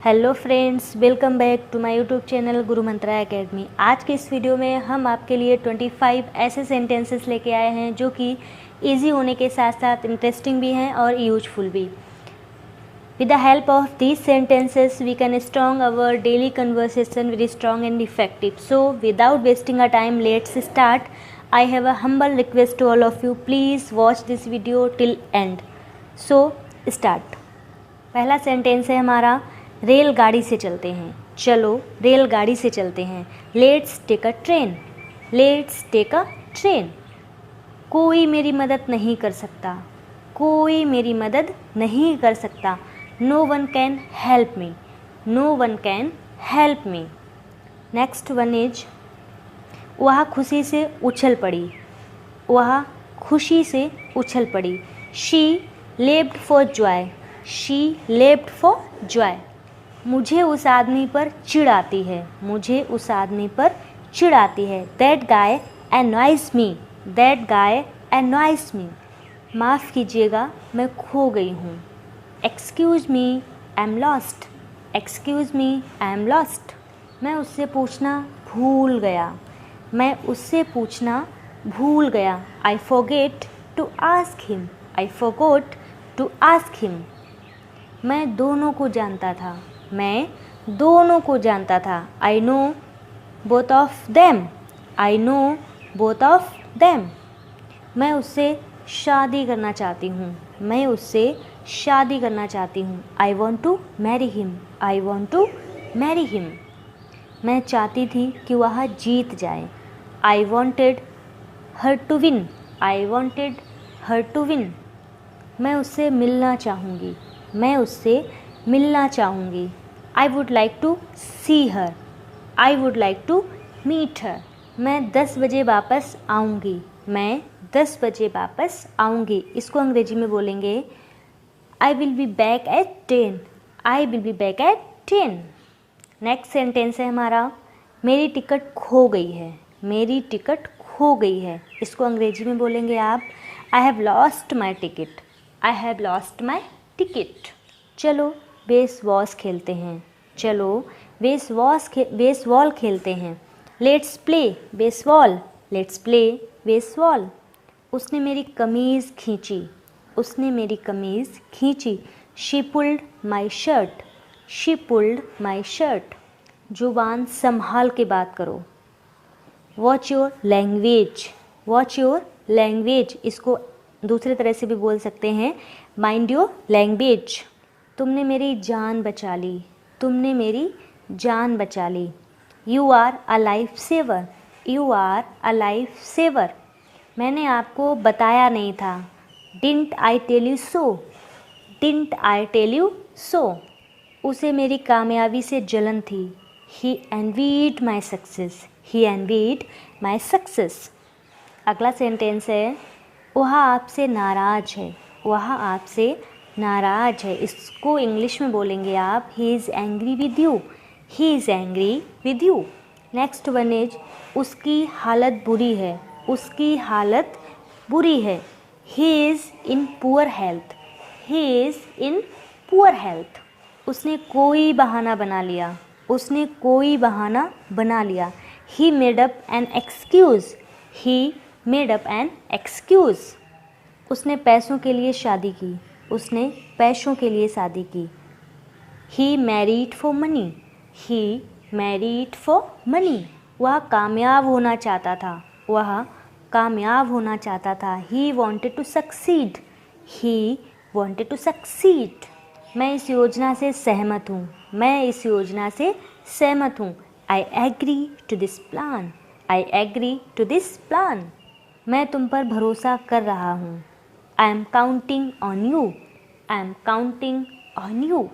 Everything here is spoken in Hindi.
Hello friends, welcome back to my YouTube channel Guru Mantra academy. आज के इस वीडियो में हम आपके लिए 25 ऐसे सेंटेंसेस लेके आए हैं जो कि इजी होने के साथ साथ इंटरेस्टिंग भी हैं और यूजफुल भी। With the help of these sentences we can strong our daily conversation very strong and effective. So without wasting a time let's start. I have a humble request to all of you, please watch this video till end. So start. पहला सेंटेंस है हमारा, रेलगाड़ी से चलते हैं। चलो रेलगाड़ी से चलते हैं। Let's take a train. Let's take a train. कोई मेरी मदद नहीं कर सकता। कोई मेरी मदद नहीं कर सकता। No one can help me. No one can help me. Next one is, वह खुशी से उछल पड़ी। वह खुशी से उछल पड़ी। She leaped for joy. She leaped for joy. मुझे उस आदमी पर चिढ़ आती है। मुझे उस आदमी पर चिढ़ आती है। That guy annoys me. That guy annoys me. माफ़ कीजिएगा, मैं खो गई हूँ। Excuse me, I am lost. Excuse me, I am lost. मैं उससे पूछना भूल गया। मैं उससे पूछना भूल गया। I forget to ask him. I forgot to ask him. मैं दोनों को जानता था। मैं दोनों को जानता था। I know both of them. I know both of them. मैं उससे शादी करना चाहती हूँ। मैं उससे शादी करना चाहती हूँ। I want to marry him. I want to marry him. मैं चाहती थी कि वह जीत जाए। I wanted her to win. I wanted her to win. मैं उससे मिलना चाहूँगी। मैं उससे मिलना चाहूँगी। I would like to see her. I would like to meet her. मैं 10 बजे वापस आऊँगी। मैं 10 बजे वापस आऊँगी। इसको अंग्रेजी में बोलेंगे, I will be back at 10। I will be back at 10। Next sentence है हमारा, मेरी टिकट खो गई है। मेरी टिकट खो गई है। इसको अंग्रेजी में बोलेंगे आप, I have lost my ticket. I have lost my ticket. चलो बेसबॉल खेलते हैं। चलो बेसबॉल खेलते हैं। Let's play baseball. Let's play baseball. उसने मेरी कमीज़ खींची। उसने मेरी कमीज़ खींची। She pulled my shirt. She pulled my shirt. जुबान संभाल के बात करो। Watch your language. Watch your language. इसको दूसरे तरह से भी बोल सकते हैं, माइंड योर लैंग्वेज। तुमने मेरी जान बचा ली। तुमने मेरी जान बचा ली। You are a life saver. You are a life saver. मैंने आपको बताया नहीं था। Didn't I tell you so. Didn't I tell you so. उसे मेरी कामयाबी से जलन थी। He envied my success. He envied my success. अगला सेंटेंस है, वह आपसे नाराज़ है। वह आपसे नाराज़ है। इसको इंग्लिश में बोलेंगे आप, he is angry with you. He is angry with you. Next one is, उसकी हालत बुरी है। उसकी हालत बुरी है। He is in poor health. He is in poor health. उसने कोई बहाना बना लिया। उसने कोई बहाना बना लिया। He made up an excuse. He made up an excuse. उसने पैसों के लिए शादी की। उसने पैसों के लिए शादी की। He married for money. He married for money. वह कामयाब होना चाहता था। वह कामयाब होना चाहता था। He wanted to succeed. He wanted to succeed. मैं इस योजना से सहमत हूँ। मैं इस योजना से सहमत हूँ। I agree to this plan. I agree to this plan. मैं तुम पर भरोसा कर रहा हूँ। I am counting on you. I am counting on you.